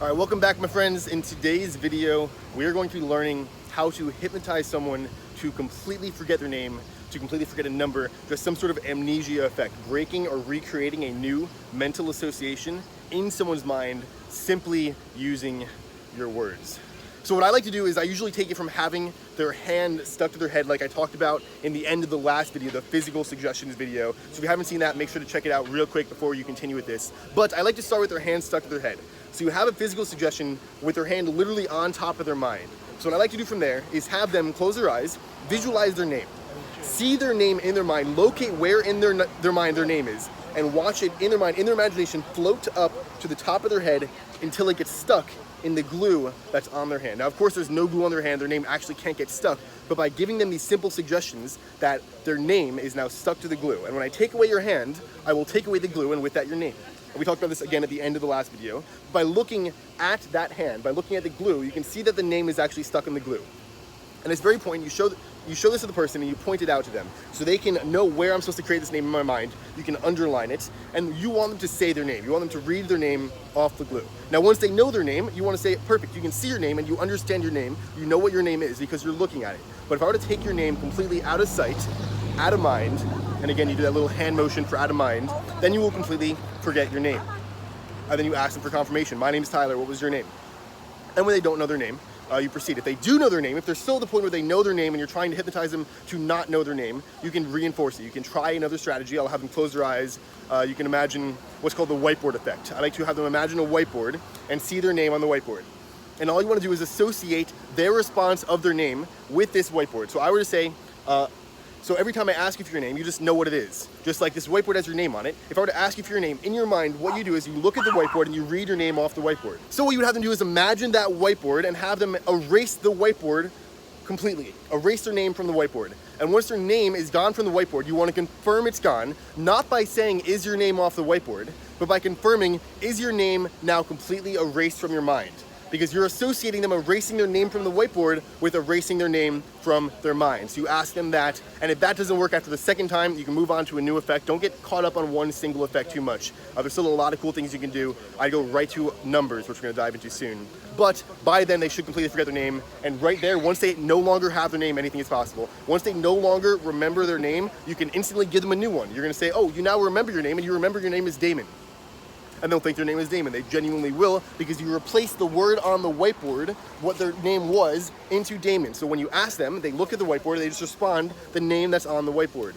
All right, welcome back, my friends. In today's video, we are going to be learning how to hypnotize someone to completely forget their name, to completely forget a number, just some sort of amnesia effect, breaking or recreating a new mental association in someone's mind simply using your words. So what I like to do is I usually take it from having their hand stuck to their head, like I talked about in the end of the last video, the physical suggestions video. So if you haven't seen that, make sure to check it out real quick before you continue with this. But I like to start with their hand stuck to their head. So you have a physical suggestion with their hand literally on top of their mind. So what I like to do from there is have them close their eyes, visualize their name, see their name in their mind, locate where in their mind their name is, and watch it in their mind, in their imagination, float up to the top of their head until it gets stuck in the glue that's on their hand. Now, of course, there's no glue on their hand, their name actually can't get stuck, but by giving them these simple suggestions that their name is now stuck to the glue. And when I take away your hand, I will take away the glue, and with that, your name. And we talked about this again at the end of the last video. By looking at that hand, by looking at the glue, you can see that the name is actually stuck in the glue. And it's very important, you show this to the person and you point it out to them so they can know where I'm supposed to create this name in my mind. You can underline it, and you want them to say their name. You want them to read their name off the glue. Now, once they know their name, you want to say it perfect. You can see your name and you understand your name. You know what your name is because you're looking at it. But if I were to take your name completely out of sight, out of mind, and again, you do that little hand motion for out of mind, then you will completely forget your name. And then you ask them for confirmation. My name is Tyler, what was your name? And when they don't know their name, you proceed. If they do know their name, if they're still at the point where they know their name and you're trying to hypnotize them to not know their name, you can reinforce it. You can try another strategy. I'll have them close their eyes. You can imagine what's called the whiteboard effect. I like to have them imagine a whiteboard and see their name on the whiteboard. And all you want to do is associate their response of their name with this whiteboard. So I were to say, so every time I ask you for your name, you just know what it is. Just like this whiteboard has your name on it. If I were to ask you for your name, in your mind, what you do is you look at the whiteboard and you read your name off the whiteboard. So what you would have them do is imagine that whiteboard and have them erase the whiteboard completely. Erase their name from the whiteboard. And once their name is gone from the whiteboard, you want to confirm it's gone, not by saying, is your name off the whiteboard, but by confirming, is your name now completely erased from your mind? Because you're associating them erasing their name from the whiteboard with erasing their name from their mind. So you ask them that, and if that doesn't work after the second time, you can move on to a new effect. Don't get caught up on one single effect too much. There's still a lot of cool things you can do. I go right to numbers, which we're gonna dive into soon. But by then, they should completely forget their name. And right there, once they no longer have their name, anything is possible. Once they no longer remember their name, you can instantly give them a new one. You're gonna say, oh, you now remember your name, and you remember your name is Damon. And they'll think their name is Damon. They genuinely will, because you replace the word on the whiteboard, what their name was, into Damon. So when you ask them, they look at the whiteboard, they just respond the name that's on the whiteboard.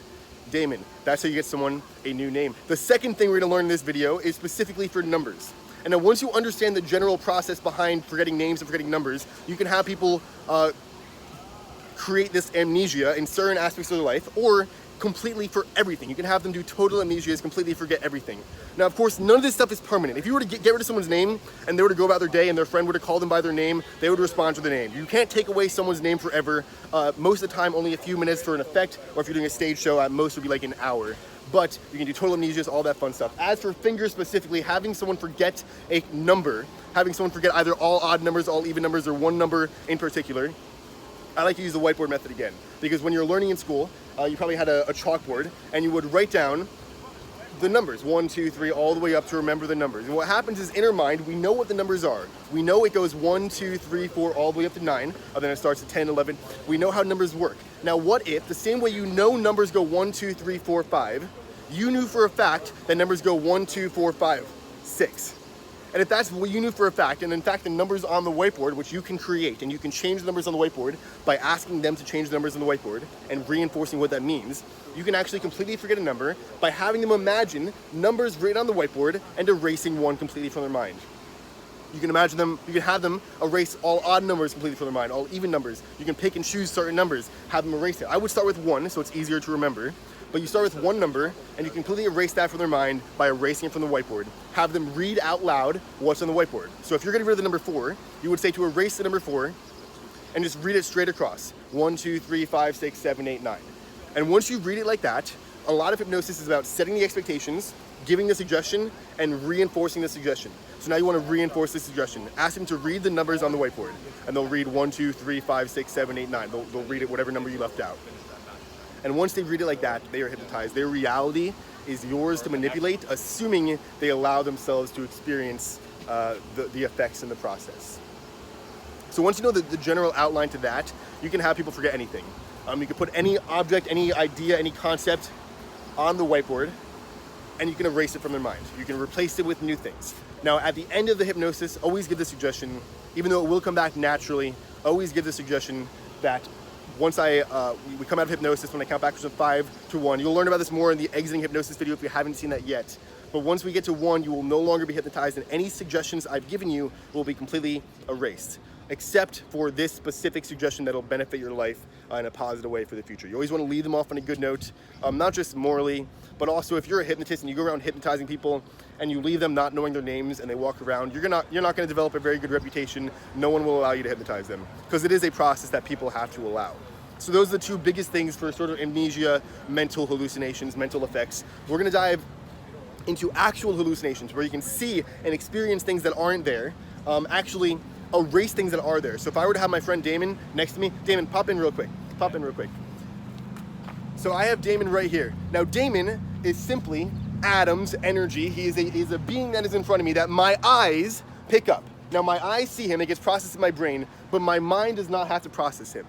Damon. That's how you get someone a new name. The second thing we're gonna learn in this video is specifically for numbers. And now once you understand the general process behind forgetting names and forgetting numbers, you can have people create this amnesia in certain aspects of their life, or completely for everything. You can have them do total amnesia, completely forget everything. Now, of course, none of this stuff is permanent. If you were to get rid of someone's name and they were to go about their day and their friend were to call them by their name, they would respond to the name. You can't take away someone's name forever. Most of the time, only a few minutes for an effect, or if you're doing a stage show, at most would be like an hour. But you can do total amnesias, all that fun stuff. As for fingers specifically, having someone forget a number, having someone forget either all odd numbers, all even numbers, or one number in particular, I like to use the whiteboard method again, because when you're learning in school, you probably had a chalkboard, and you would write down the numbers, 1, 2, 3, all the way up to remember the numbers. And what happens is, in our mind, we know what the numbers are. We know it goes 1, 2, 3, 4, all the way up to 9, and then it starts at 10, 11. We know how numbers work. Now, what if, the same way you know numbers go 1, 2, 3, 4, 5, you knew for a fact that numbers go 1, 2, 4, 5, 6. And if that's what you knew for a fact, and in fact the numbers on the whiteboard, which you can create, and you can change the numbers on the whiteboard by asking them to change the numbers on the whiteboard and reinforcing what that means, you can actually completely forget a number by having them imagine numbers written on the whiteboard and erasing one completely from their mind. You can imagine them, you can have them erase all odd numbers completely from their mind, all even numbers. You can pick and choose certain numbers, have them erase it. I would start with 1, so it's easier to remember. But you start with one number, and you completely erase that from their mind by erasing it from the whiteboard. Have them read out loud what's on the whiteboard. So if you're getting rid of the number 4, you would say to erase the number 4, and just read it straight across. 1, 2, 3, 5, 6, 7, 8, 9. And once you read it like that, a lot of hypnosis is about setting the expectations, giving the suggestion, and reinforcing the suggestion. So now you want to reinforce the suggestion. Ask them to read the numbers on the whiteboard, and they'll read 1, 2, 3, 5, 6, 7, 8, 9. They'll read it whatever number you left out. And once they read it like that, they are hypnotized. Their reality is yours to manipulate, assuming they allow themselves to experience the effects in the process. So once you know the general outline to that, you can have people forget anything. You can put any object, any idea, any concept on the whiteboard, and you can erase it from their mind. You can replace it with new things. Now, at the end of the hypnosis, always give the suggestion, even though it will come back naturally, always give the suggestion that once we come out of hypnosis, when I count backwards from 5 to 1, you'll learn about this more in the exiting hypnosis video if you haven't seen that yet. But once we get to 1, you will no longer be hypnotized, and any suggestions I've given you will be completely erased, except for this specific suggestion that'll benefit your life in a positive way for the future. You always want to leave them off on a good note, not just morally, but also if you're a hypnotist and you go around hypnotizing people and you leave them not knowing their names and they walk around, you're not going to develop a very good reputation. No one will allow you to hypnotize them, because it is a process that people have to allow. So those are the two biggest things for sort of amnesia, mental hallucinations, mental effects. We're going to dive into actual hallucinations, where you can see and experience things that aren't there, actually erase things that are there. So if I were to have my friend Damon next to me, Damon, pop in real quick. So I have Damon right here. Now Damon is simply Adam's energy. He is a being that is in front of me that my eyes pick up. Now my eyes see him, it gets processed in my brain, but my mind does not have to process him.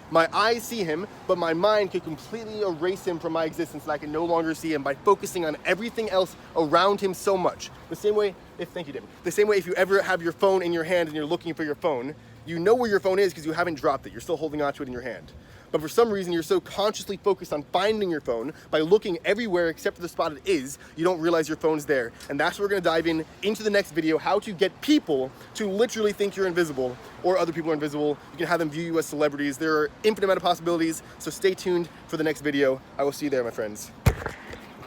My eyes see him, but my mind can completely erase him from my existence, and I can no longer see him by focusing on everything else around him so much. The same way, thank you, David. The same way if you ever have your phone in your hand and you're looking for your phone, you know where your phone is because you haven't dropped it. You're still holding onto it in your hand. But for some reason, you're so consciously focused on finding your phone by looking everywhere except for the spot it is, you don't realize your phone's there. And that's where we're gonna dive into the next video, how to get people to literally think you're invisible or other people are invisible. You can have them view you as celebrities. There are infinite amount of possibilities, so stay tuned for the next video. I will see you there, my friends.